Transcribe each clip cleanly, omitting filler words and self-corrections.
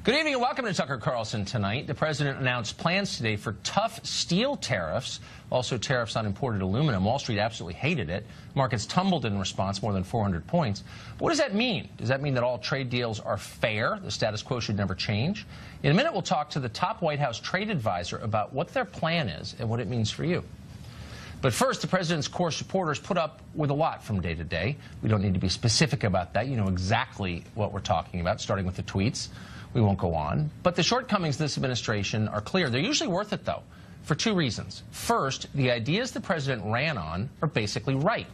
Good evening and welcome to Tucker Carlson tonight. The president announced plans today for tough steel tariffs, also tariffs on imported aluminum. Wall Street absolutely hated it. Markets tumbled in response, more than 400 points. But what does that mean? Does that mean that all trade deals are fair? The status quo should never change? In a minute, we'll talk to the top White House trade advisor about what their plan is and what it means for you. But first, the president's core supporters put up with a lot from day to day. We don't need to be specific about that. You know exactly what we're talking about, starting with the tweets. We won't go on. But the shortcomings of this administration are clear. They're usually worth it, though, for two reasons. First, the ideas the president ran on are basically right.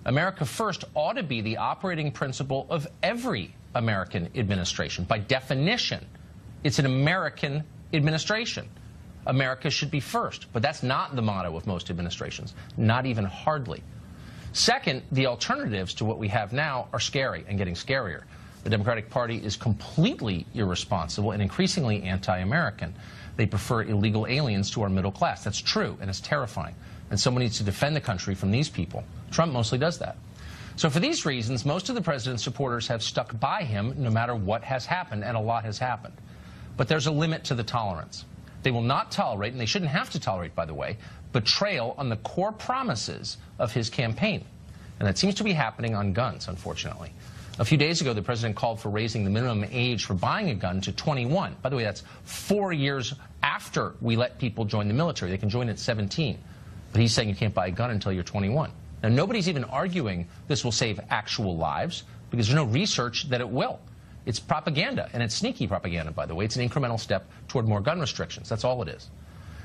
America First ought to be the operating principle of every American administration. By definition, it's an American administration. America should be first. But that's not the motto of most administrations, not even hardly. Second, the alternatives to what we have now are scary and getting scarier. The Democratic Party is completely irresponsible and increasingly anti-American. They prefer illegal aliens to our middle class. That's true, and it's terrifying. And someone needs to defend the country from these people. Trump mostly does that. So for these reasons, most of the president's supporters have stuck by him no matter what has happened, and a lot has happened. But there's a limit to the tolerance. They will not tolerate, and they shouldn't have to tolerate, by the way, betrayal on the core promises of his campaign. And that seems to be happening on guns, unfortunately. A few days ago, the president called for raising the minimum age for buying a gun to 21. By the way, that's 4 years after we let people join the military. They can join at 17. But he's saying you can't buy a gun until you're 21. Now, nobody's even arguing this will save actual lives, because there's no research that it will. It's propaganda, and it's sneaky propaganda, by the way. It's an incremental step toward more gun restrictions. That's all it is.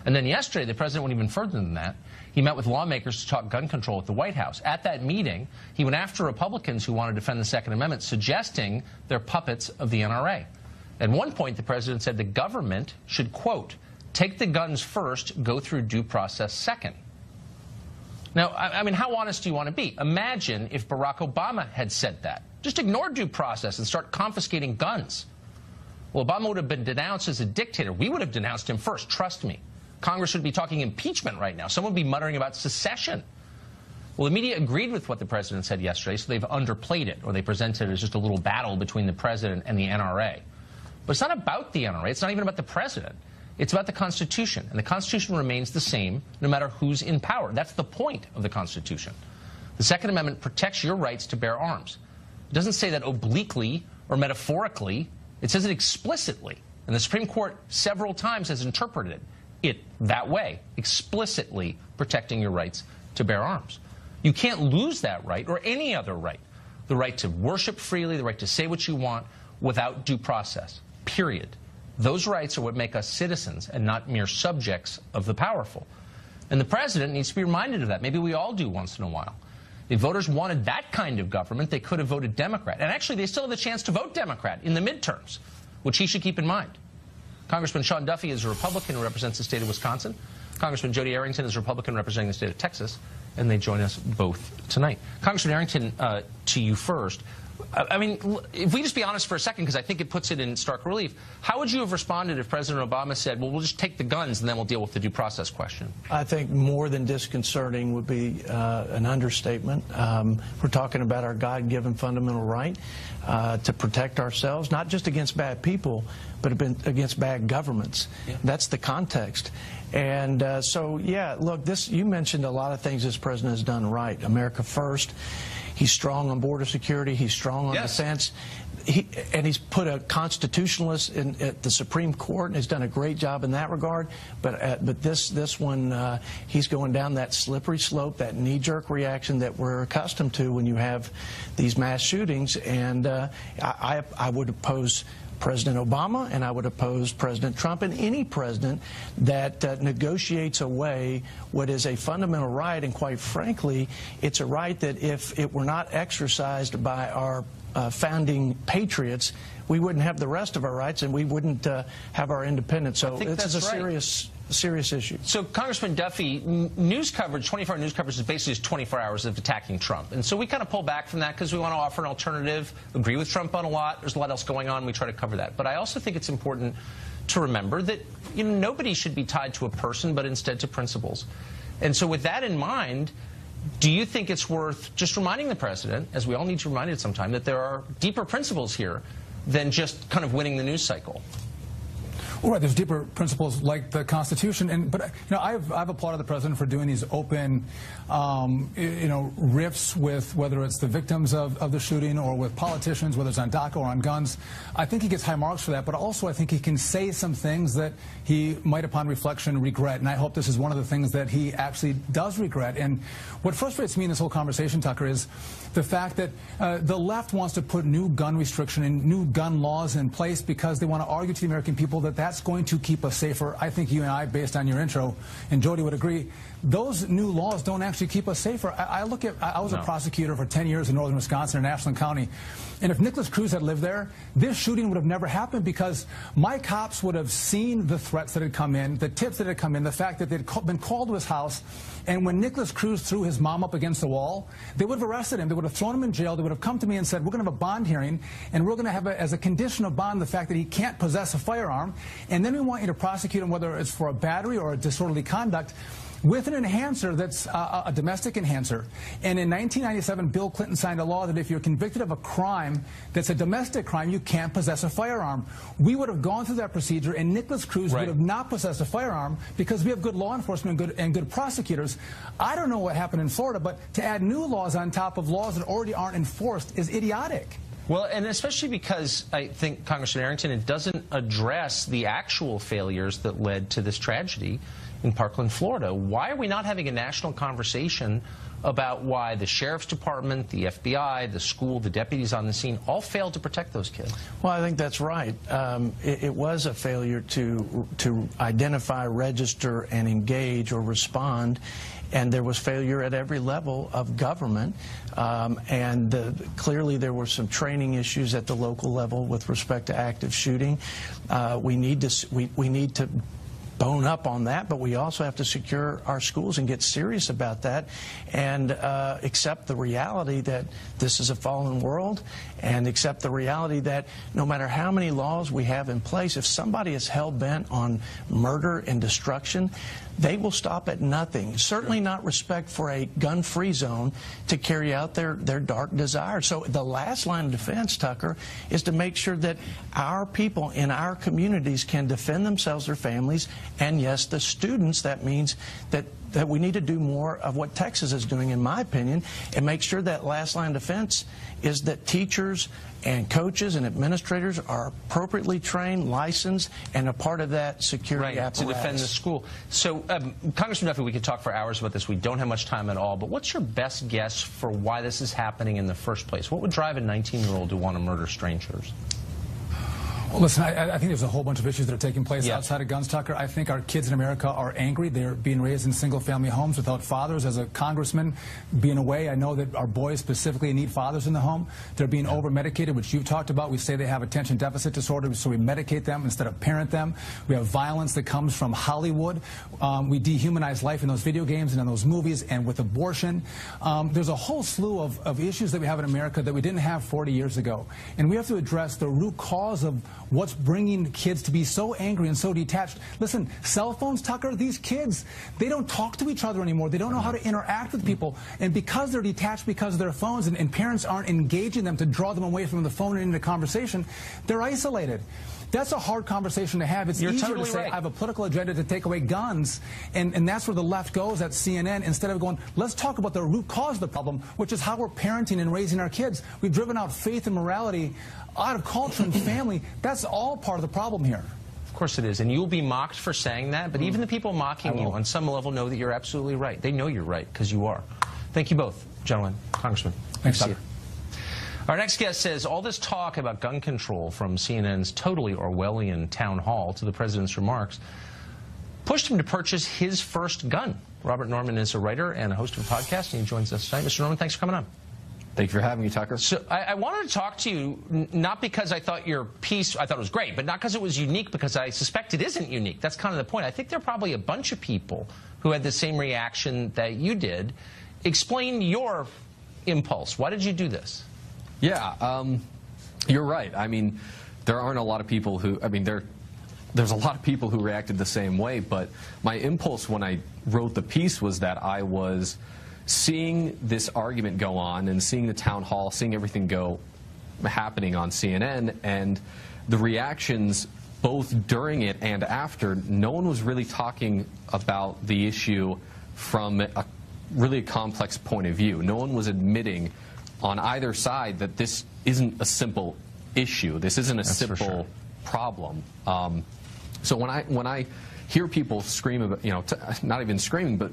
And then yesterday, the president went even further than that. He met with lawmakers to talk gun control at the White House. At that meeting, he went after Republicans who want to defend the Second Amendment, suggesting they're puppets of the NRA. At one point, the president said the government should, quote, take the guns first, go through due process second. Now, I mean, how honest do you want to be? Imagine if Barack Obama had said that. Just ignore due process and start confiscating guns. Well, Obama would have been denounced as a dictator. We would have denounced him first, trust me. Congress would be talking impeachment right now. Someone would be muttering about secession. Well, the media agreed with what the president said yesterday, so they've underplayed it, or they presented it as just a little battle between the president and the NRA. But it's not about the NRA. It's not even about the president. It's about the Constitution. And the Constitution remains the same no matter who's in power. That's the point of the Constitution. The Second Amendment protects your rights to bear arms. It doesn't say that obliquely or metaphorically. It says it explicitly. And the Supreme Court several times has interpreted it that way, explicitly protecting your rights to bear arms. You can't lose that right, or any other right. The right to worship freely, the right to say what you want, without due process, period. Those rights are what make us citizens and not mere subjects of the powerful. And the president needs to be reminded of that. Maybe we all do once in a while. If voters wanted that kind of government, they could have voted Democrat. And actually, they still have the chance to vote Democrat in the midterms, which he should keep in mind. Congressman Sean Duffy is a Republican who represents the state of Wisconsin. Congressman Jody Arrington is a Republican representing the state of Texas. And they join us both tonight. Congressman Arrington, to you first. I mean, if we just be honest for a second, because I think it puts it in stark relief, how would you have responded if President Obama said, well, we'll just take the guns and then we'll deal with the due process question? I think more than disconcerting would be an understatement. We're talking about our God-given fundamental right to protect ourselves, not just against bad people, but against bad governments. Yeah. That's the context. And so, yeah, look, you mentioned a lot of things this president has done right. America First. He's strong on border security. He's strong on defense. And he's put a constitutionalist at the Supreme Court and has done a great job in that regard. But this one, he's going down that slippery slope, that knee-jerk reaction that we're accustomed to when you have these mass shootings. And I would oppose President Obama, and I would oppose President Trump and any president that negotiates away what is a fundamental right. And quite frankly, it's a right that if it were not exercised by our founding patriots, we wouldn't have the rest of our rights and we wouldn't have our independence. So this is a serious issue. So, Congressman Duffy, news coverage, 24-hour news coverage is basically just 24 hours of attacking Trump. And so we kind of pull back from that because we want to offer an alternative, agree with Trump on a lot. There's a lot else going on. We try to cover that. But I also think it's important to remember that nobody should be tied to a person, but instead to principles. And so with that in mind, do you think it's worth just reminding the president, as we all need to remind it sometime, that there are deeper principles here than just kind of winning the news cycle? Well, right, there's deeper principles like the Constitution, but I've applauded the president for doing these open, riffs with whether it's the victims of the shooting or with politicians, whether it's on DACA or on guns. I think he gets high marks for that, but also I think he can say some things that he might, upon reflection, regret. And I hope this is one of the things that he actually does regret. And what frustrates me in this whole conversation, Tucker, is the fact that the left wants to put new gun restriction and new gun laws in place because they want to argue to the American people that that's going to keep us safer. I think you and I, based on your intro, and Jody would agree, those new laws don't actually keep us safer. I was a prosecutor for 10 years in northern Wisconsin in Ashland County, and if Nicholas Cruz had lived there, this shooting would have never happened because my cops would have seen the threats that had come in, the tips that had come in, the fact that they'd been called to his house, and when Nicholas Cruz threw his mom up against the wall, they would have arrested him. They would have thrown him in jail. They would have come to me and said, we're going to have a bond hearing, and we're going to have, as a condition of bond, the fact that he can't possess a firearm, and then we want you to prosecute him whether it's for a battery or a disorderly conduct with an enhancer that's a domestic enhancer. And in 1997, Bill Clinton signed a law that if you're convicted of a crime that's a domestic crime, you can't possess a firearm. We would have gone through that procedure, and Nicholas Cruz would have not possessed a firearm because we have good law enforcement and good prosecutors. I don't know what happened in Florida, but to add new laws on top of laws that already aren't enforced is idiotic. Well, and especially because I think, Congressman Arrington, it doesn't address the actual failures that led to this tragedy in Parkland, Florida. Why are we not having a national conversation about why the sheriff's department, the FBI, the school, the deputies on the scene all failed to protect those kids? Well, I think that's right. It was a failure to identify, register, and engage or respond. And there was failure at every level of government, clearly there were some training issues at the local level with respect to active shooting. We need to bone up on that, but we also have to secure our schools and get serious about that and accept the reality that this is a fallen world and accept the reality that no matter how many laws we have in place, if somebody is hell-bent on murder and destruction, they will stop at nothing, certainly not respect for a gun-free zone to carry out their dark desires. So the last line of defense, Tucker, is to make sure that our people in our communities can defend themselves, their families, and yes, the students. That means that we need to do more of what Texas is doing, in my opinion, and make sure that last line of defense is that teachers and coaches and administrators are appropriately trained, licensed, and a part of that security apparatus. To defend the school. So, Congressman Duffy, we could talk for hours about this. We don't have much time at all. But what's your best guess for why this is happening in the first place? What would drive a 19-year-old to want to murder strangers? Well, listen, I think there's a whole bunch of issues that are taking place outside of guns, Tucker. I think our kids in America are angry. They're being raised in single-family homes without fathers. As a congressman being away, I know that our boys specifically need fathers in the home. They're being over-medicated, which you've talked about. We say they have attention deficit disorder, so we medicate them instead of parent them. We have violence that comes from Hollywood. We dehumanize life in those video games and in those movies, and with abortion. There's a whole slew of issues that we have in America that we didn't have 40 years ago. And we have to address the root cause of what's bringing kids to be so angry and so detached. Listen, cell phones, Tucker, these kids, they don't talk to each other anymore. They don't know how to interact with people. And because they're detached because of their phones and parents aren't engaging them to draw them away from the phone and into conversation, they're isolated. That's a hard conversation to have. It's easier to say, I have a political agenda to take away guns, and that's where the left goes at CNN, instead of going, let's talk about the root cause of the problem, which is how we're parenting and raising our kids. We've driven out faith and morality out of culture and family. That's all part of the problem here. Of course it is, and you'll be mocked for saying that, but even the people mocking you on some level know that you're absolutely right. They know you're right, because you are. Thank you both, gentlemen. Congressman. Thanks, Tucker. Our next guest says all this talk about gun control, from CNN's totally Orwellian town hall to the president's remarks, pushed him to purchase his first gun. Robert Norman is a writer and a host of a podcast, and he joins us tonight. Mr. Norman, thanks for coming on. Thank you for having me, Tucker. So I wanted to talk to you, not because I thought your piece, I thought it was great, but not because it was unique, because I suspect it isn't unique. That's kind of the point. I think there are probably a bunch of people who had the same reaction that you did. Explain your impulse. Why did you do this? Yeah, you're right. I mean, there aren't a lot of people who, there's a lot of people who reacted the same way, but my impulse when I wrote the piece was that I was seeing this argument go on and seeing the town hall, seeing everything happening on CNN, and the reactions both during it and after, no one was really talking about the issue from a really complex point of view. No one was admitting on either side that this isn't a simple issue. This isn't a simple problem. So when I hear people scream about, not even screaming, but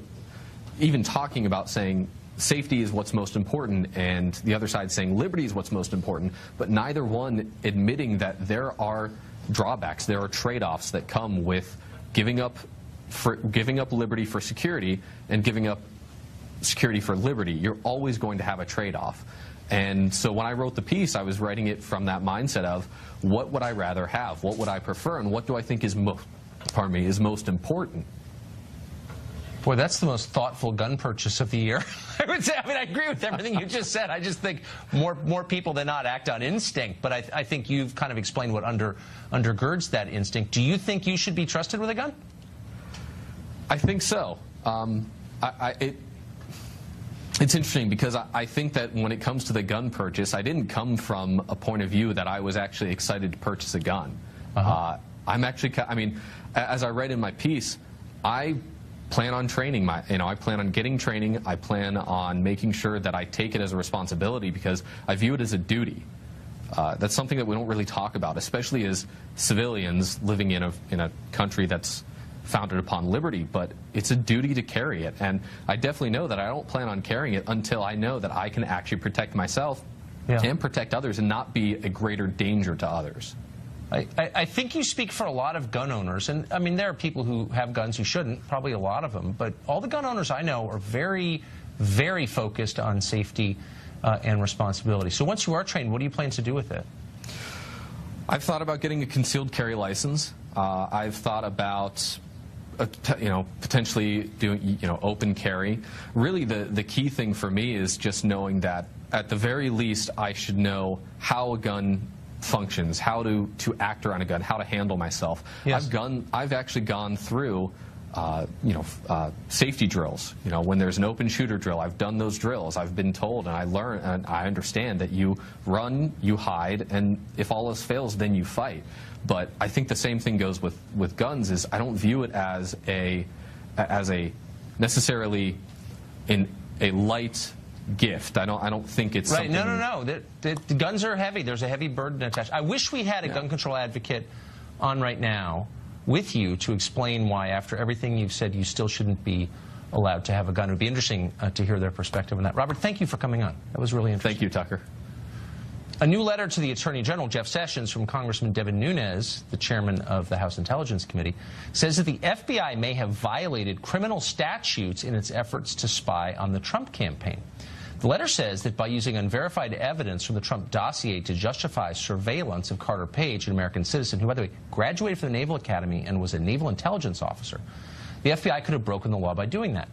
even talking about saying safety is what's most important, and the other side saying liberty is what's most important, but neither one admitting that there are drawbacks, there are trade-offs that come with giving up liberty for security and giving up security for liberty. You're always going to have a trade-off. And so when I wrote the piece, I was writing it from that mindset of what would I rather have, what would I prefer, and what do I think is most important. Boy, that's the most thoughtful gun purchase of the year. I would say. I mean, I agree with everything you just said. I just think more people than not act on instinct. But I think you've kind of explained what undergirds that instinct. Do you think you should be trusted with a gun? I think so. It's interesting because I think that when it comes to the gun purchase, I didn't come from a point of view that I was actually excited to purchase a gun. I'm actually, as I write in my piece, I plan on training I plan on getting training. I plan on making sure that I take it as a responsibility because I view it as a duty. That's something that we don't really talk about, especially as civilians living in a country that's founded upon liberty, but it's a duty to carry it. And I definitely know that I don't plan on carrying it until I know that I can actually protect myself and protect others and not be a greater danger to others. I think you speak for a lot of gun owners, and I mean there are people who have guns who shouldn't, probably a lot of them, but all the gun owners I know are very, very focused on safety and responsibility. So once you are trained, what do you plan to do with it? I've thought about getting a concealed carry license. I've thought about potentially doing open carry. Really the key thing for me is just knowing that at the very least I should know how a gun functions, how to act around a gun, how to handle myself. Yes. I've actually gone through safety drills. When there's an open shooter drill, I've done those drills. I've been told and I learn and I understand that you run, you hide, and if all else fails, then you fight. But I think the same thing goes with guns. Is I don't view it as a necessarily in a light gift. I don't think it's right. Something... No. The guns are heavy. There's a heavy burden attached. I wish we had a gun control advocate on right now with you to explain why, after everything you've said, you still shouldn't be allowed to have a gun. It would be interesting to hear their perspective on that. Robert, thank you for coming on. That was really interesting. Thank you, Tucker. A new letter to the Attorney General, Jeff Sessions, from Congressman Devin Nunes, the chairman of the House Intelligence Committee, says that the FBI may have violated criminal statutes in its efforts to spy on the Trump campaign. The letter says that by using unverified evidence from the Trump dossier to justify surveillance of Carter Page, an American citizen who, by the way, graduated from the Naval Academy and was a naval intelligence officer, the FBI could have broken the law by doing that.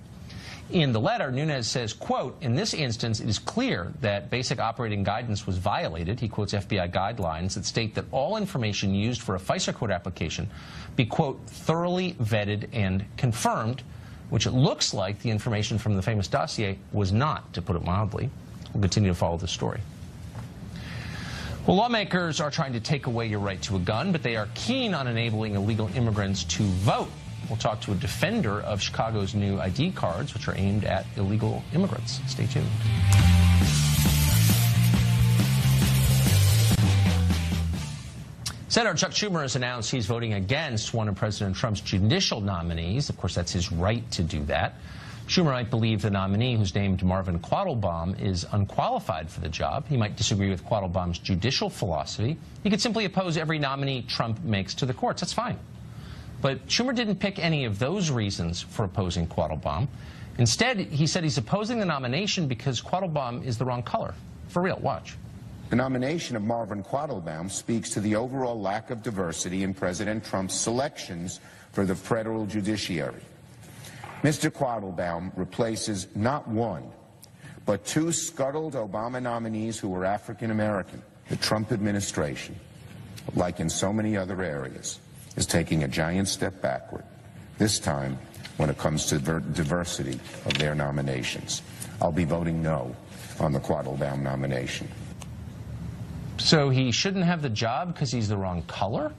In the letter, Nunes says, quote, in this instance, it is clear that basic operating guidance was violated. He quotes FBI guidelines that state that all information used for a FISA court application be, quote, thoroughly vetted and confirmed, which it looks like the information from the famous dossier was not, to put it mildly. We'll continue to follow this story. Well, lawmakers are trying to take away your right to a gun, but they are keen on enabling illegal immigrants to vote. We'll talk to a defender of Chicago's new ID cards, which are aimed at illegal immigrants. Stay tuned. Senator Chuck Schumer has announced he's voting against one of President Trump's judicial nominees. Of course, that's his right to do that. Schumer might believe the nominee, who's named Marvin Quattlebaum, is unqualified for the job. He might disagree with Quattlebaum's judicial philosophy. He could simply oppose every nominee Trump makes to the courts. That's fine. But Schumer didn't pick any of those reasons for opposing Quattlebaum. Instead, he said he's opposing the nomination because Quattlebaum is the wrong color. For real, watch. The nomination of Marvin Quattlebaum speaks to the overall lack of diversity in President Trump's selections for the federal judiciary. Mr. Quattlebaum replaces not one, but two scuttled Obama nominees who were African American. The Trump administration, like in so many other areas, is taking a giant step backward, this time when it comes to diversity of their nominations. I'll be voting no on the Quattlebaum nomination. So he shouldn't have the job because he's the wrong color?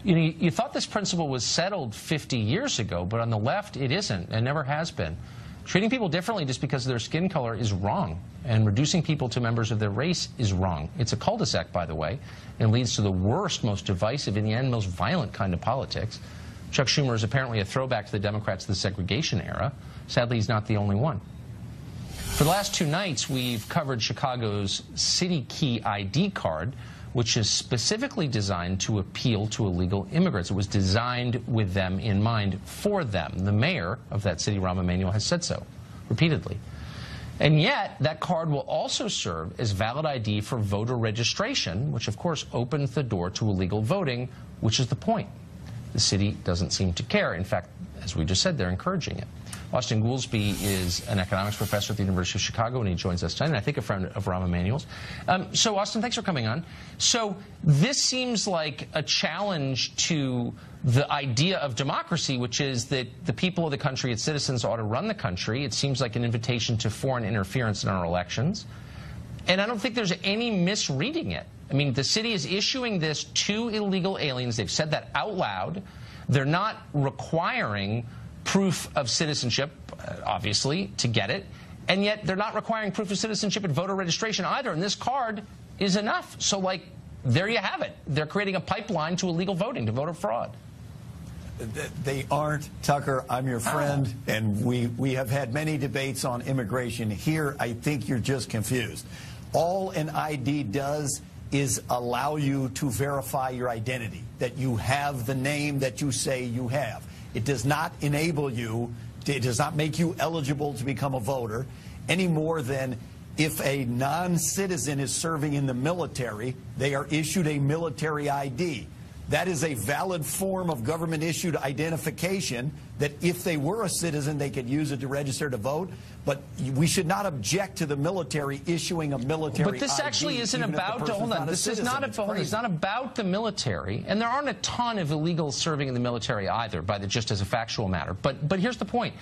You thought this principle was settled 50 years ago, but on the left, it isn't and never has been. Treating people differently just because of their skin color is wrong, and reducing people to members of their race is wrong. It's a cul-de-sac, by the way, and leads to the worst, most divisive, in the end, most violent kind of politics. Chuck Schumer is apparently a throwback to the Democrats of the segregation era. Sadly, he's not the only one. For the last 2 nights, we've covered Chicago's City Key ID card, which is specifically designed to appeal to illegal immigrants. It was designed with them in mind, for them. The mayor of that city, Rahm Emanuel, has said so repeatedly. And yet, that card will also serve as valid ID for voter registration, which of course opens the door to illegal voting, which is the point. The city doesn't seem to care. In fact, as we just said, they're encouraging it. Austin Goolsbee is an economics professor at the University of Chicago, and he joins us tonight, and I think a friend of Rahm Emanuel's. So, Austin, thanks for coming on. So this seems like a challenge to the idea of democracy, which is that the people of the country, its citizens, ought to run the country. It seems like an invitation to foreign interference in our elections. And I don't think there's any misreading it. I mean, the city is issuing this to illegal aliens. They've said that out loud. They're not requiring proof of citizenship, obviously, to get it. And yet they're not requiring proof of citizenship at voter registration either. And this card is enough. So, like, there you have it. They're creating a pipeline to illegal voting, to voter fraud. They aren't, Tucker. I'm your friend, and we have had many debates on immigration. Here, I think you're just confused. All an ID does is allow you to verify your identity, that you have the name that you say you have. It does not enable you, it does not make you eligible to become a voter any more than if a non-citizen is serving in the military, they are issued a military ID. That is a valid form of government-issued identification that if they were a citizen, they could use it to register to vote. But we should not object to the military issuing a military ID. But this actually isn't about, hold on, this is not it's not about the military. And there aren't a ton of illegals serving in the military either, just as a factual matter. But here's the point.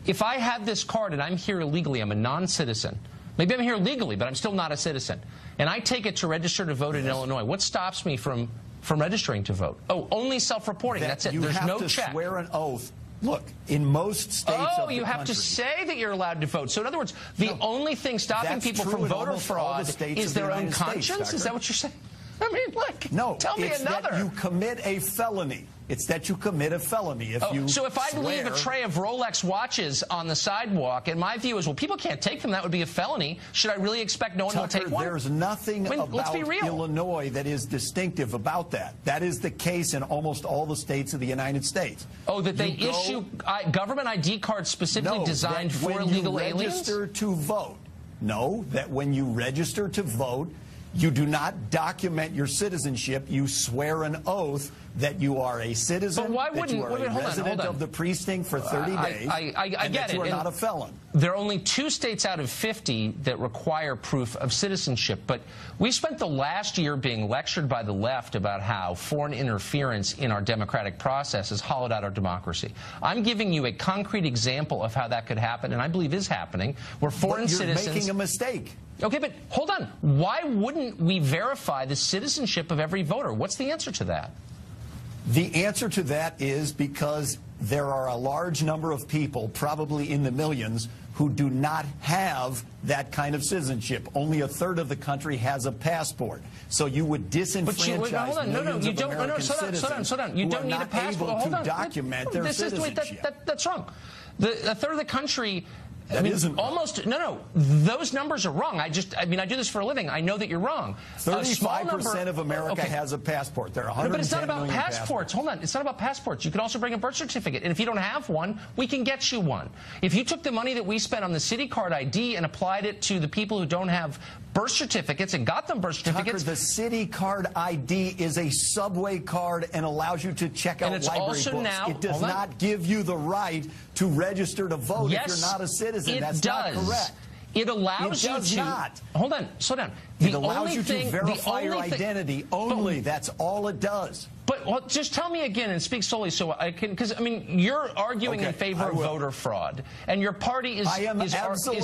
If I have this card and I'm here illegally, I'm a non-citizen. Maybe I'm here legally, but I'm still not a citizen. And I take it to register to vote in Illinois. What stops me from registering to vote? Oh, only self-reporting. That's it. There's no check. You have to swear an oath. Look, in most states of the country... you have to say that you're allowed to vote. So in other words, the only thing stopping people from voter fraud is their own conscience? Is that what you're saying? I mean, look, no, tell me another. That you commit a felony. It's that you commit a felony. So if I leave a tray of Rolex watches on the sidewalk, and my view is, well, people can't take them, that would be a felony, should I really expect no one will take one? There's nothing about Illinois that is distinctive about that. That is the case in almost all the states of the United States. Oh, that they issue government ID cards specifically designed for illegal aliens? Register to vote. No, that when you register to vote, you do not document your citizenship. You swear an oath that you are a citizen, but why wouldn't, that you are a resident of the precinct for 30 days, I and get that you are not a felon. There are only 2 states out of 50 that require proof of citizenship. But we spent the last year being lectured by the left about how foreign interference in our democratic process has hollowed out our democracy. I'm giving you a concrete example of how that could happen, and I believe is happening, where foreign citizens... You're making a mistake. Okay, but hold on. Why wouldn't we verify the citizenship of every voter? What's the answer to that? The answer to that is because there are a large number of people, probably in the millions, who do not have that kind of citizenship. Only 1/3 of the country has a passport. So you would disenfranchise millions of American citizens You don't need a passport. Able to document their citizenship. That's wrong. A third of the country... Almost those numbers are wrong. I do this for a living. I know that you're wrong. 35% of America has a passport. There are 110 but it's not about million passports. Hold on. It's not about passports. You can also bring a birth certificate. And if you don't have one, we can get you one. If you took the money that we spent on the city card ID and applied it to the people who don't have birth certificates and got them birth certificates... Tucker, the city card ID is a subway card and allows you to check out library books. It does not give you the right to register to vote if you're not a citizen. That's not correct. It allows you to... It does not. Hold on. Slow down. It allows you to verify your identity only. That's all it does. But just tell me again and speak slowly so I can... Because, I mean, you're arguing in favor of voter fraud. And your party is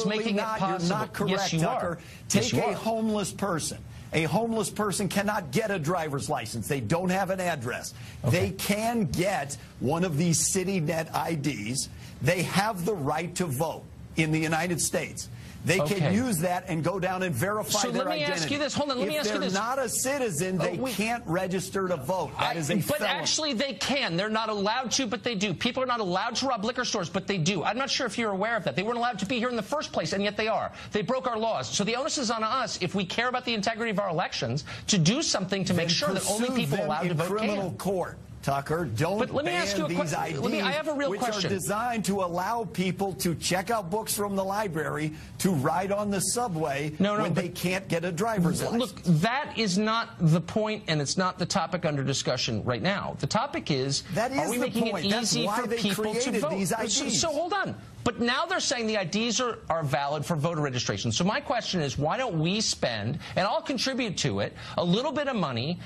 making it possible. You're not correct, yes, you Tucker. Are. Take a homeless person A homeless person cannot get a driver's license. They don't have an address. Okay. They can get one of these CityNet IDs. They have the right to vote in the United States. They can use that and go down and verify their identity. So let me ask you this. Hold on, let me ask you this. If they're not a citizen, they can't register to vote. That is a felony. But actually, they can. They're not allowed to, but they do. People are not allowed to rob liquor stores, but they do. I'm not sure if you're aware of that. They weren't allowed to be here in the first place, and yet they are. They broke our laws. So the onus is on us, if we care about the integrity of our elections, to do something to make sure that only people allowed to vote can. Criminal court. Tucker, don't but let me ask you these IDs, I have a real which question. Are designed to allow people to check out books from the library, to ride on the subway when they can't get a driver's license. Look, that is not the point, and it's not the topic under discussion right now. The topic is, are we making it easy for people to vote? These IDs. So hold on. But now they're saying the IDs are valid for voter registration. So my question is, why don't we spend, and I'll contribute to it, a little bit of money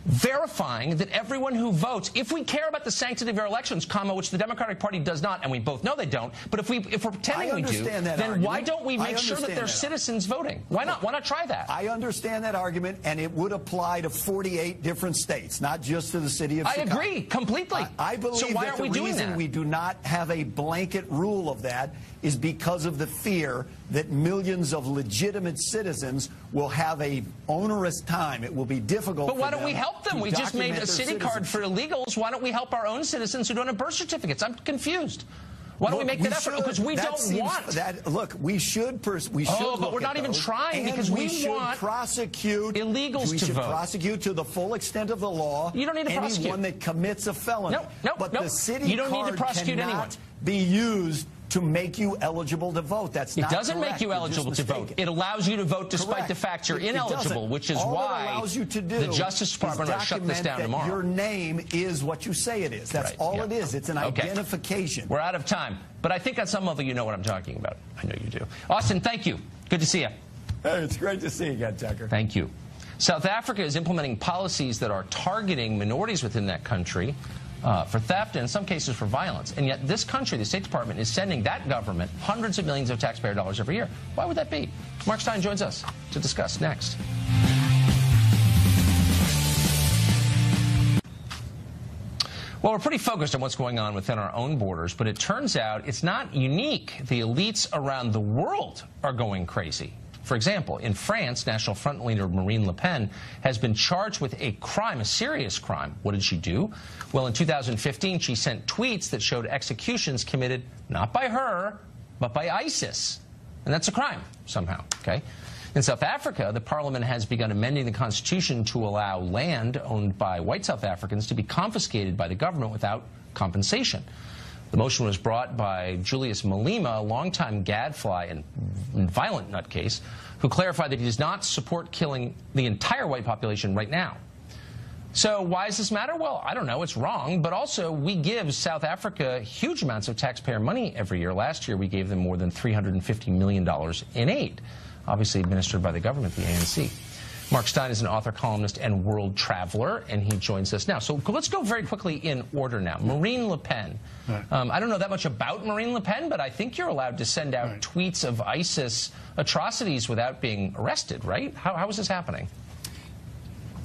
verifying that everyone who votes, if we care about the sanctity of our elections, which the Democratic Party does not, and we both know they don't, but if we're pretending we do, then why don't we make sure that there's citizens voting? Why not? Why not try that? I understand that argument, and it would apply to 48 different states, not just to the city of Chicago. I agree completely. I believe that the reason we do not have a blanket rule of that is because of the fear that millions of legitimate citizens will have a onerous time. It will be difficult for them. But why don't we help them? We just made a city card for illegals. Why don't we help our own citizens who don't have birth certificates? I'm confused. Why don't we make that effort? Because we don't want that. Look, we should. But we're not even trying because we want prosecute illegals to vote. We should prosecute to the full extent of the law. You don't need to prosecute anyone that commits a felony. But the city card cannot be used to make you eligible to vote. That's not correct. It doesn't make you eligible to vote. It allows you to vote despite the fact you're ineligible, which is why the Justice Department will shut this down tomorrow. Your name is what you say it is. That's all it is. It's an identification. We're out of time. But I think on some level you know what I'm talking about. I know you do. Austin, thank you. Good to see you. Hey, it's great to see you again, Tucker. Thank you. South Africa is implementing policies that are targeting minorities within that country for theft and in some cases for violence. And yet this country, the State Department, is sending that government hundreds of millions of taxpayer dollars every year. Why would that be? Mark Stein joins us to discuss next. Well, we're pretty focused on what's going on within our own borders, but it turns out it's not unique. The elites around the world are going crazy. For example, in France, National Front leader Marine Le Pen has been charged with a crime, a serious crime. What did she do? Well, in 2015, she sent tweets that showed executions committed not by her, but by ISIS. And that's a crime, somehow, okay? In South Africa, the parliament has begun amending the constitution to allow land owned by white South Africans to be confiscated by the government without compensation. The motion was brought by Julius Malema, a longtime gadfly and violent nutcase, who clarified that he does not support killing the entire white population right now. So why does this matter? Well, I don't know. It's wrong. But also, we give South Africa huge amounts of taxpayer money every year. Last year, we gave them more than $350 million in aid, obviously administered by the government, the ANC. Mark Stein is an author, columnist, and world traveler, and he joins us now. So let's go very quickly in order now. Marine Le Pen. I don't know that much about Marine Le Pen, but I think you're allowed to send out tweets of ISIS atrocities without being arrested, right? How is this happening?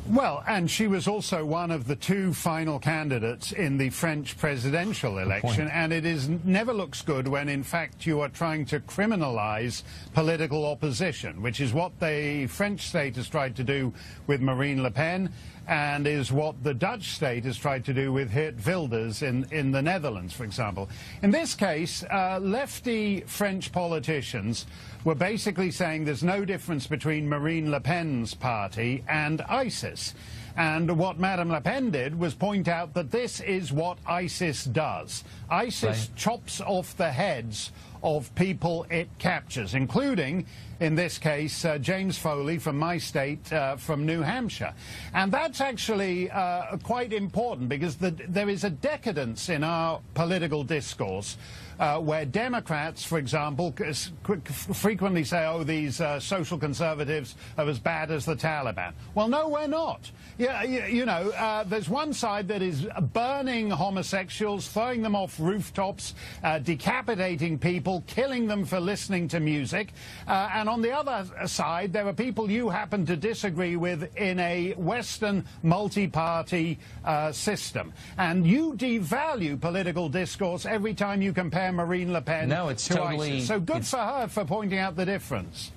Well, and she was also one of the two final candidates in the French presidential election, and it never looks good when, in fact, you are trying to criminalize political opposition, which is what the French state has tried to do with Marine Le Pen, and is what the Dutch state has tried to do with Geert Wilders in the Netherlands, for example. In this case, lefty French politicians were basically saying there's no difference between Marine Le Pen's party and ISIS. And what Madame Le Pen did was point out that this is what ISIS does. ISIS chops off the heads of people it captures, including, in this case, James Foley from my state, from New Hampshire. And that's actually quite important because there is a decadence in our political discourse where Democrats, for example, frequently say, oh, these social conservatives are as bad as the Taliban. Well, no, we're not. You know, there's one side that is burning homosexuals, throwing them off rooftops, decapitating people, people, killing them for listening to music. And on the other side, there are people you happen to disagree with in a Western multi-party system. And you devalue political discourse every time you compare Marine Le Pen to ISIS. So good for her for pointing out the difference.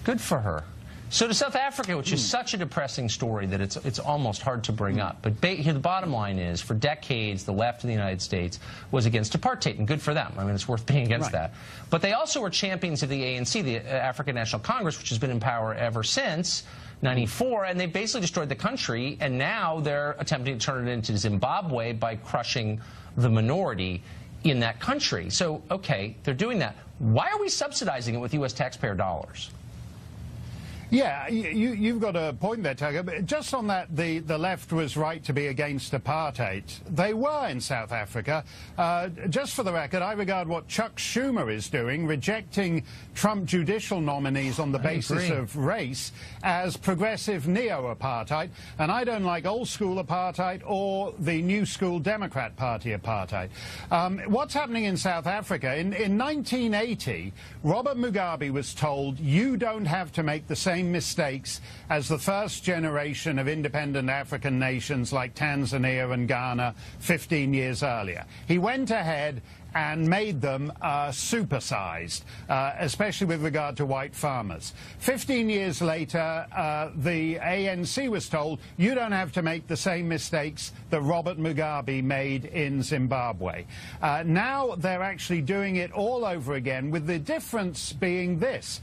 Good for her. So to South Africa, which is such a depressing story that it's almost hard to bring up. But here the bottom line is, for decades, the left in the United States was against apartheid, and good for them. I mean, it's worth being against that. But they also were champions of the ANC, the African National Congress, which has been in power ever since '94, and they basically destroyed the country, and now they're attempting to turn it into Zimbabwe by crushing the minority in that country. So, okay, they're doing that. Why are we subsidizing it with U.S. taxpayer dollars? Yeah, you've got a point there, Tucker. But just on that, the left was right to be against apartheid. They were in South Africa. Just for the record, I regard what Chuck Schumer is doing, rejecting Trump judicial nominees on the basis of race, as progressive neo-apartheid. And I don't like old-school apartheid or the new-school Democrat Party apartheid. What's happening in South Africa? In 1980, Robert Mugabe was told, you don't have to make the same mistakes as the first generation of independent African nations like Tanzania and Ghana 15 years earlier. He went ahead and made them supersized, especially with regard to white farmers. 15 years later, the ANC was told, you don't have to make the same mistakes that Robert Mugabe made in Zimbabwe. Now they're actually doing it all over again, with the difference being this.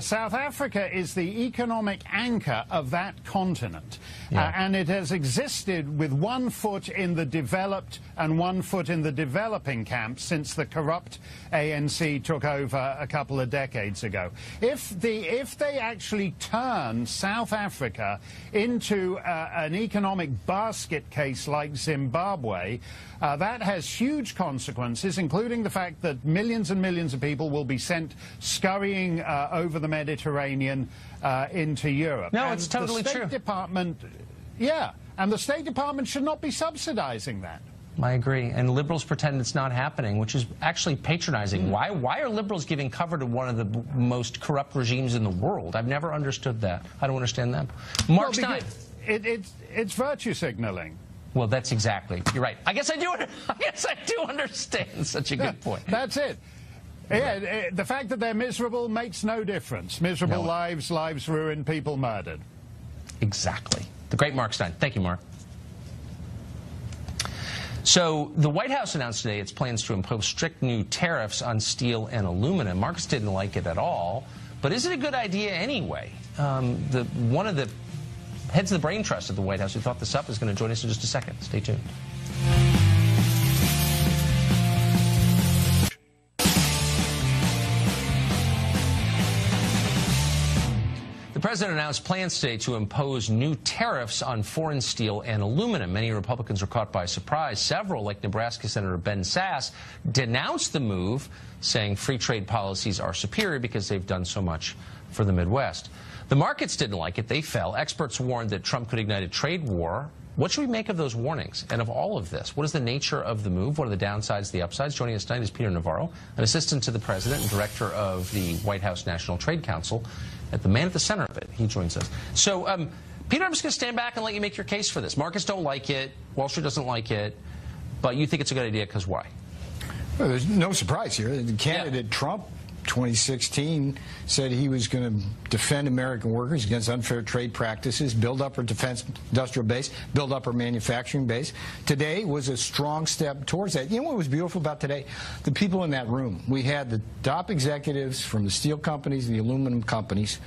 South Africa is the economic anchor of that continent, and it has existed with one foot in the developed and one foot in the developing camp since the corrupt ANC took over a couple of decades ago. If they actually turn South Africa into an economic basket case like Zimbabwe, that has huge consequences, including the fact that millions and millions of people will be sent scurrying over the Mediterranean into Europe. No, it's totally true. And the State Department should not be subsidizing that. I agree. And liberals pretend it's not happening, which is actually patronizing. Why are liberals giving cover to one of the most corrupt regimes in the world? I've never understood that. I don't understand them. Mark Stein. It's virtue signaling. Well, that's exactly. You're right. I guess I do understand. Such a good point. That's it. Yeah, the fact that they're miserable makes no difference. Miserable lives ruined, people murdered. Exactly. The great Mark Stein. Thank you, Mark. So the White House announced today its plans to impose strict new tariffs on steel and aluminum. Marcus didn't like it at all, but is it a good idea anyway? One of the heads of the brain trust at the White House who thought this up is going to join us in just a second. Stay tuned. The president announced plans today to impose new tariffs on foreign steel and aluminum. Many Republicans were caught by surprise. Several, like Nebraska Senator Ben Sasse, denounced the move, saying free trade policies are superior because they've done so much for the Midwest. The markets didn't like it. They fell. Experts warned that Trump could ignite a trade war. What should we make of those warnings and of all of this? What is the nature of the move? What are the downsides, the upsides? Joining us tonight is Peter Navarro, an assistant to the president and director of the White House National Trade Council, at the man at the center of it. He joins us. So, Peter, I'm just going to stand back and let you make your case for this. Markets don't like it. Wall Street doesn't like it. But you think it's a good idea because why? Well, there's no surprise here. The candidate Trump, 2016, said he was going to defend American workers against unfair trade practices, build up our defense industrial base, build up our manufacturing base. Today was a strong step towards that. You know what was beautiful about today? The people in that room. We had the top executives from the steel companies and the aluminum companies.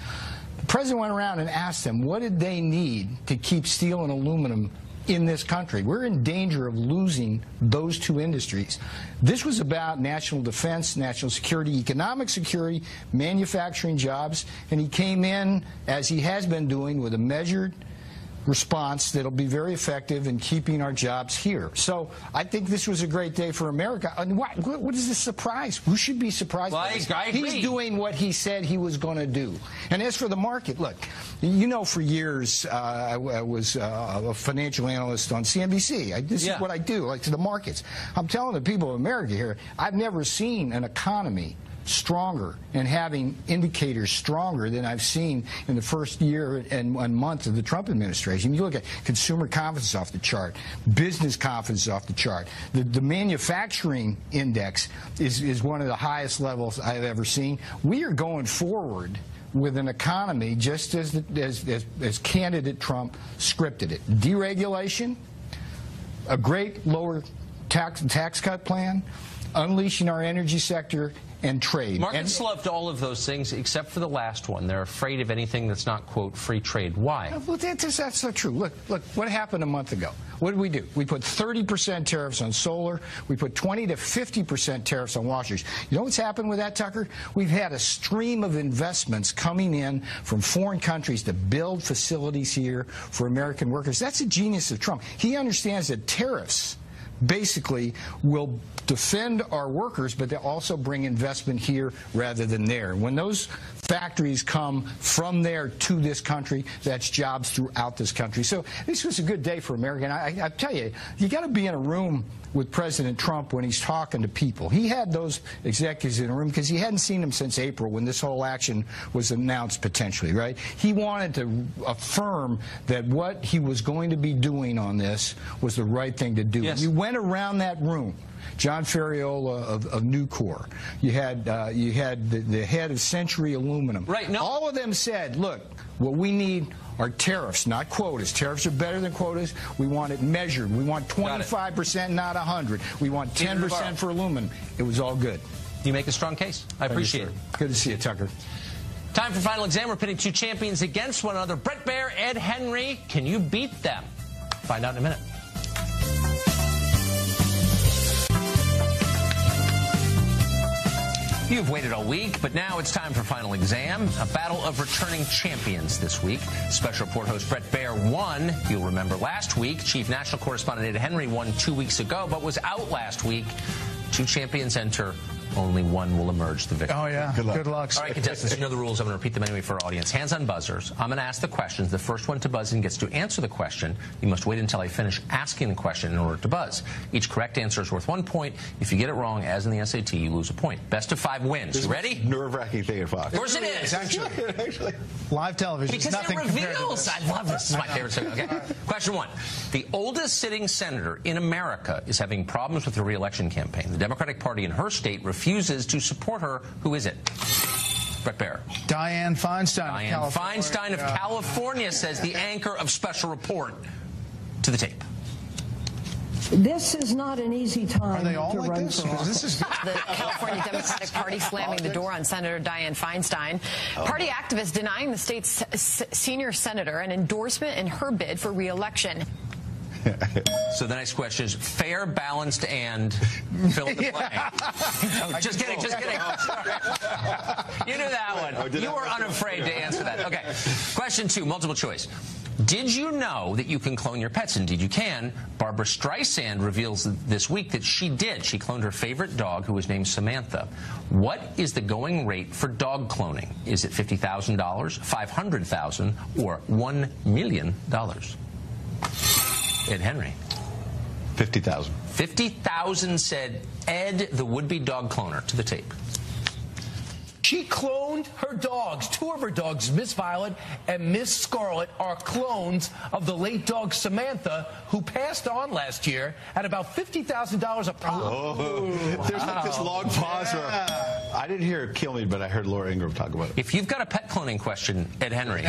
The president went around and asked them what did they need to keep steel and aluminum in this country. We're in danger of losing those two industries. This was about national defense, national security, economic security, manufacturing jobs, and he came in, as he has been doing, with a measured response that'll be very effective in keeping our jobs here. So I think this was a great day for America. And what is this surprise? Who should be surprised? Well, I agree. He's doing what he said he was going to do. And as for the market, look, you know, for years I was a financial analyst on CNBC. This is what I do, like to the markets. I'm telling the people of America here, I've never seen an economy stronger and having indicators stronger than I've seen in the first year and 1 month of the Trump administration. You look at consumer confidence off the chart, business confidence off the chart. The manufacturing index is one of the highest levels I've ever seen. We are going forward with an economy just as candidate Trump scripted it. Deregulation, a great lower tax cut plan, unleashing our energy sector, and trade. Markets loved all of those things except for the last one. They're afraid of anything that's not, quote, free trade. Why? Well, that's so true. Look, what happened a month ago? What did we do? We put 30% tariffs on solar. We put 20 to 50% tariffs on washers. You know what's happened with that, Tucker? We've had a stream of investments coming in from foreign countries to build facilities here for American workers. That's the genius of Trump. He understands that tariffs basically will defend our workers, but they also bring investment here rather than there. When those factories come from there to this country, that's jobs throughout this country. So this was a good day for America. And I tell you, you got to be in a room with President Trump when he's talking to people. He had those executives in a room because he hadn't seen them since April when this whole action was announced potentially, right? He wanted to affirm that what he was going to be doing on this was the right thing to do. Yes. You went around that room. John Ferriola of Nucor. You had the head of Century Aluminum. Right. No. All of them said, look, what we need are tariffs, not quotas. Tariffs are better than quotas. We want it measured. We want 25%, not 100. We want 10% for aluminum. It was all good. You make a strong case. I appreciate it. Good to see you, Tucker. Time for Final Exam. We're pitting two champions against one another. Bret Baier, Ed Henry. Can you beat them? Find out in a minute. You've waited all week, but now it's time for Final Exam, a battle of returning champions this week. Special report host Bret Baier won, you'll remember, last week. Chief national correspondent Ed Henry won 2 weeks ago, but was out last week. Two champions enter. Only one will emerge the victor. Oh, yeah. Good luck. All right, contestants, you know the rules. I'm going to repeat them anyway for our audience. Hands on buzzers. I'm going to ask the questions. The first one to buzz in gets to answer the question. You must wait until I finish asking the question in order to buzz. Each correct answer is worth 1 point. If you get it wrong, as in the SAT, you lose a point. Best of 5 wins. You ready? Nerve-wracking thing at Fox. Of course it is. Actually. Live television. Because nothing it reveals. I love this. It's my favorite segment. Okay. Question 1. The oldest sitting senator in America is having problems with the re-election campaign. The Democratic Party in her state refuses to support her. Who is it? Bret Baier. Dianne Feinstein. Dianne Feinstein of California, says the anchor of Special Report. To the tape. This is not an easy time Are they all to like run this? for office. This is The California Democratic Party slamming the door on Senator Dianne Feinstein. Party activists denying the state's senior senator an endorsement in her bid for re-election. So the next question is fair, balanced, and fill in the blank. Oh, just kidding, just kidding. You knew that one. You were unafraid to answer that. Okay. Question 2, multiple choice. Did you know that you can clone your pets? Indeed you can. Barbara Streisand reveals this week that she did. She cloned her favorite dog, who was named Samantha. What is the going rate for dog cloning? Is it $50,000, $500,000, or $1 million? Ed Henry. 50,000. 50,000 said Ed, the would-be dog cloner. To the tape. She cloned her dogs. 2 of her dogs, Miss Violet and Miss Scarlet, are clones of the late dog Samantha, who passed on last year at about $50,000 a pop. Oh, there's like this long pause where I didn't hear Kill Me, but I heard Laura Ingraham talk about it. If you've got a pet cloning question, Ed Henry,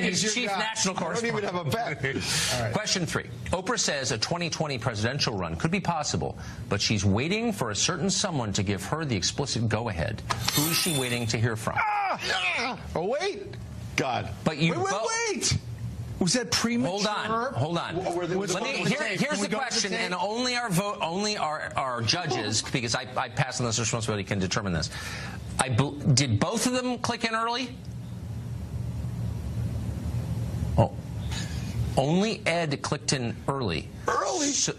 he's chief national correspondent. I don't even have a pet. Right. Question 3. Oprah says a 2020 presidential run could be possible, but she's waiting for a certain someone to give her the explicit go-ahead. Who is she waiting to hear from? Oh, wait. God. But you wait. Was that premature? Hold on. Here's the question, and only our judges, because I pass on this responsibility, can determine this. Did both of them click in early? Oh, only Ed clicked in early. Early? So,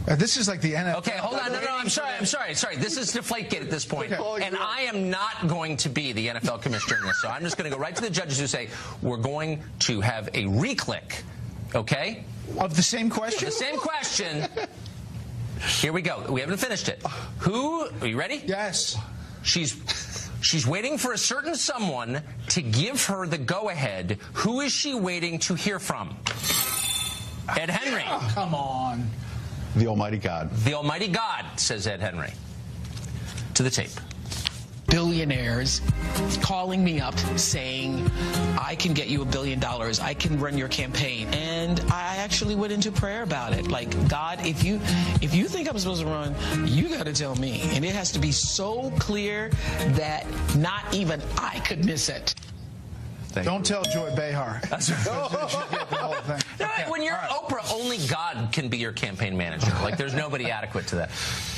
this is like the NFL. okay, hold on. No, I'm sorry. This is Deflategate at this point. And I am not going to be the NFL commissioner in this, so I'm just going to go right to the judges who say, we're going to have a re-click, okay? Of the same question? The same question. Here we go. We haven't finished it. Who? Are you ready? Yes. She's waiting for a certain someone to give her the go-ahead. Who is she waiting to hear from? Ed Henry. Oh, come on. The Almighty God. The Almighty God, says Ed Henry. To the tape. Billionaires calling me up saying, I can get you $1 billion. I can run your campaign. And I actually went into prayer about it. Like, God, if you think I'm supposed to run, you got to tell me. And it has to be so clear that not even I could miss it. Don't tell Joy Behar. That's right. When you're Oprah, only God can be your campaign manager. Like, there's nobody adequate to that.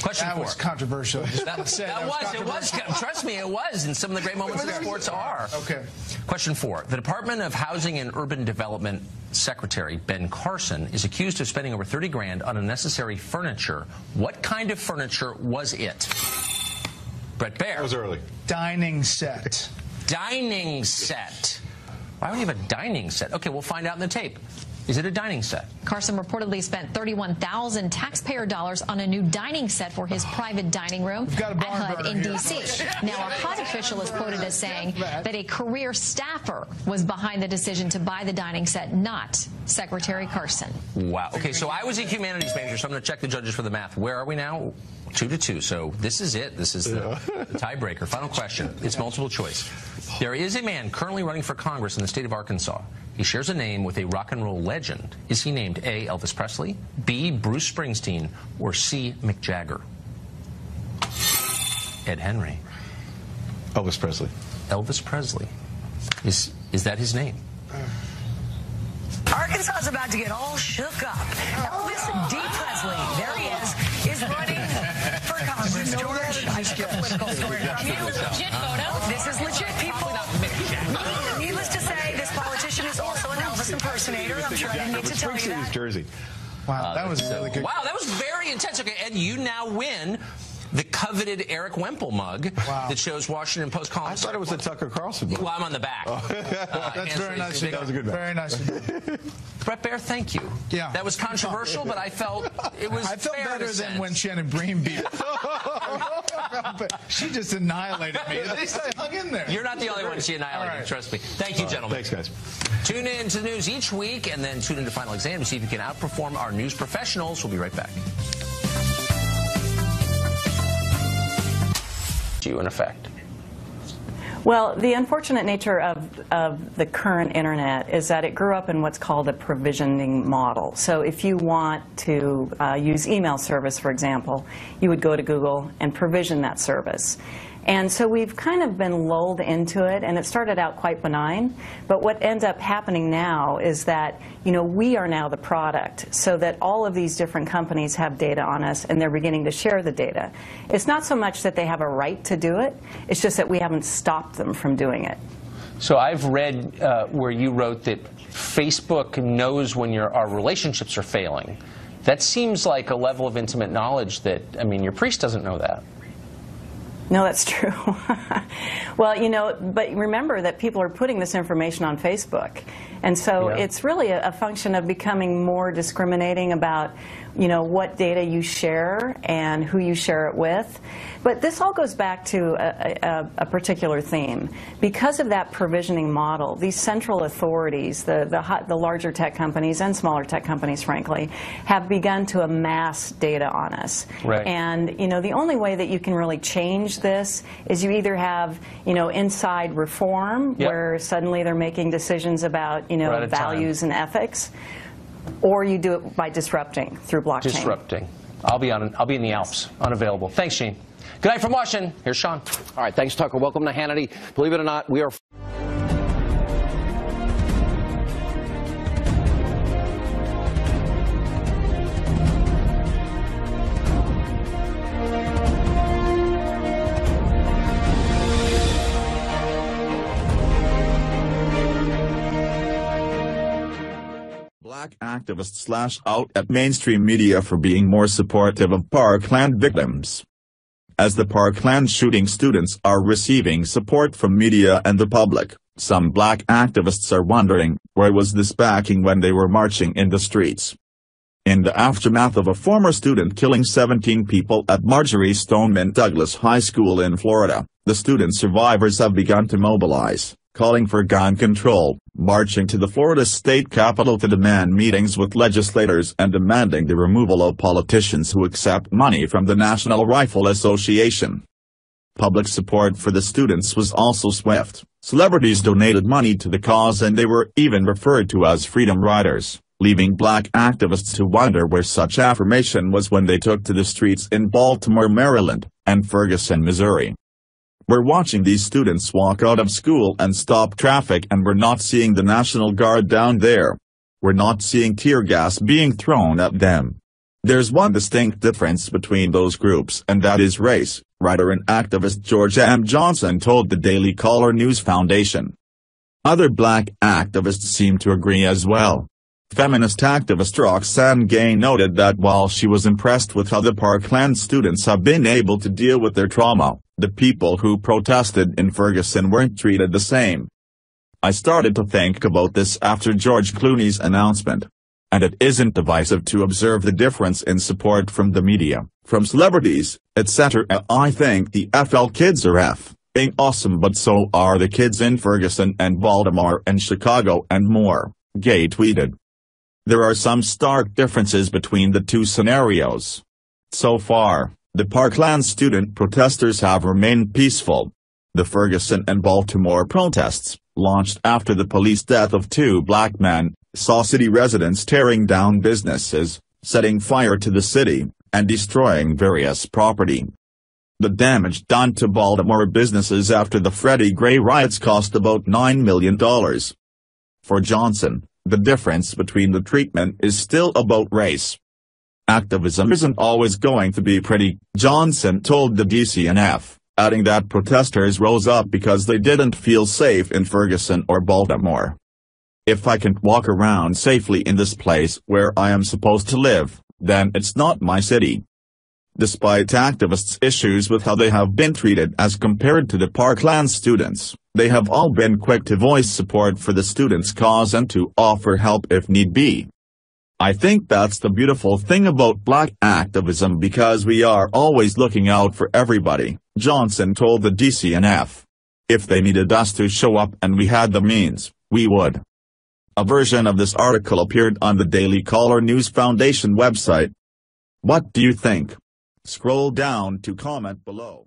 Question 4. That was controversial. It was. Trust me, it was. And some of the great moments in sports are. Okay. Question 4. The Department of Housing and Urban Development Secretary, Ben Carlson, is accused of spending over $30 grand on unnecessary furniture. What kind of furniture was it? Brett Baer. That was early. Dining set. Dining set. Why would you have a dining set? Okay, we'll find out in the tape. Is it a dining set? Carlson reportedly spent $31,000 taxpayer dollars on a new dining set for his private dining room at HUD in D.C. Now, a HUD official is quoted as saying that a career staffer was behind the decision to buy the dining set, not Secretary Carlson. Wow. Okay, so I was a humanities major, so I'm going to check the judges for the math. Where are we now? 2-2. So this is it. This is the tiebreaker. Final question. It's multiple choice. There is a man currently running for Congress in the state of Arkansas. He shares a name with a rock and roll legend. Is he named A, Elvis Presley, B, Bruce Springsteen, or C, Mick Jagger? Ed Henry. Elvis Presley. Elvis Presley. Is that his name? Arkansas is about to get all shook up. Elvis D. Presley, there he is running for Congress. George, I took a political story from you. Legit photo. This is legit, people. Needless to say, this politician is also an Elvis impersonator. I'm sure I didn't need to tell you that. Jersey. Wow, that was really good. Wow, that was very intense. Okay, and you now win the coveted Eric Wemple mug that shows Washington Post columnist. I thought it was a Tucker Carlson mug. Well, I'm on the back. That's very nice. That was a good mug. Very nice. Brett Baer, thank you. Yeah. That was controversial, but I felt it was I felt fair better than when Shannon Bream beat me. She just annihilated me. At least I hung in there. You're not the only one she annihilated, trust me. Thank you, gentlemen. Thanks, guys. Tune in to the news each week, and then tune into Final Exam to see if you can outperform our news professionals. We'll be right back. You in effect. Well, the unfortunate nature of the current internet is that it grew up in what's called a provisioning model. So if you want to use email service, for example, you would go to Google and provision that service. And so we've kind of been lulled into it, and it started out quite benign. But what ends up happening now is that, you know, we are now the product, so that all of these different companies have data on us, and they're beginning to share the data. It's not so much that they have a right to do it, it's just that we haven't stopped them from doing it. So I've read where you wrote that Facebook knows when our relationships are failing. That seems like a level of intimate knowledge that, I mean, your priest doesn't know that. No, that's true. Well, you know, but remember that people are putting this information on Facebook. And so it's really a function of becoming more discriminating about, you know, what data you share and who you share it with. But this all goes back to a particular theme. Because of that provisioning model, these central authorities, the larger tech companies and smaller tech companies, frankly, have begun to amass data on us. Right. And, you know, the only way that you can really change this is you either have, you know, inside reform, where suddenly they're making decisions about, you know, values and ethics, or you do it by disrupting through blockchain. Disrupting. I'll be in the Alps, unavailable. Thanks, Gene. Good night from Washington. Here's Sean. All right, thanks, Tucker. Welcome to Hannity. Believe it or not, we are... Black activists lash out at mainstream media for being more supportive of Parkland victims. As the Parkland shooting students are receiving support from media and the public, some black activists are wondering, where was this backing when they were marching in the streets? In the aftermath of a former student killing 17 people at Marjorie Stoneman Douglas High School in Florida, the student survivors have begun to mobilize, calling for gun control, marching to the Florida state capitol to demand meetings with legislators and demanding the removal of politicians who accept money from the National Rifle Association. Public support for the students was also swift. Celebrities donated money to the cause and they were even referred to as freedom riders, leaving black activists to wonder where such affirmation was when they took to the streets in Baltimore, Maryland, and Ferguson, Missouri. We're watching these students walk out of school and stop traffic, and we're not seeing the National Guard down there. We're not seeing tear gas being thrown at them. There's one distinct difference between those groups, and that is race, writer and activist Georgia M. Johnson told the Daily Caller News Foundation. Other black activists seem to agree as well. Feminist activist Roxanne Gay noted that while she was impressed with how the Parkland students have been able to deal with their trauma, the people who protested in Ferguson weren't treated the same. I started to think about this after George Clooney's announcement. And it isn't divisive to observe the difference in support from the media, from celebrities, etc. I think the FL kids are f***ing awesome, but so are the kids in Ferguson and Baltimore and Chicago and more, Gay tweeted. There are some stark differences between the two scenarios. So far, the Parkland student protesters have remained peaceful. The Ferguson and Baltimore protests, launched after the police death of two black men, saw city residents tearing down businesses, setting fire to the city, and destroying various property. The damage done to Baltimore businesses after the Freddie Gray riots cost about $9 million. For Johnson, the difference between the treatment is still about race. Activism isn't always going to be pretty, Johnson told the DCNF, adding that protesters rose up because they didn't feel safe in Ferguson or Baltimore. If I can't walk around safely in this place where I am supposed to live, then it's not my city. Despite activists' issues with how they have been treated as compared to the Parkland students, they have all been quick to voice support for the students' cause and to offer help if need be. I think that's the beautiful thing about black activism, because we are always looking out for everybody, Johnson told the DCNF. If they needed us to show up and we had the means, we would. A version of this article appeared on the Daily Caller News Foundation website. What do you think? Scroll down to comment below.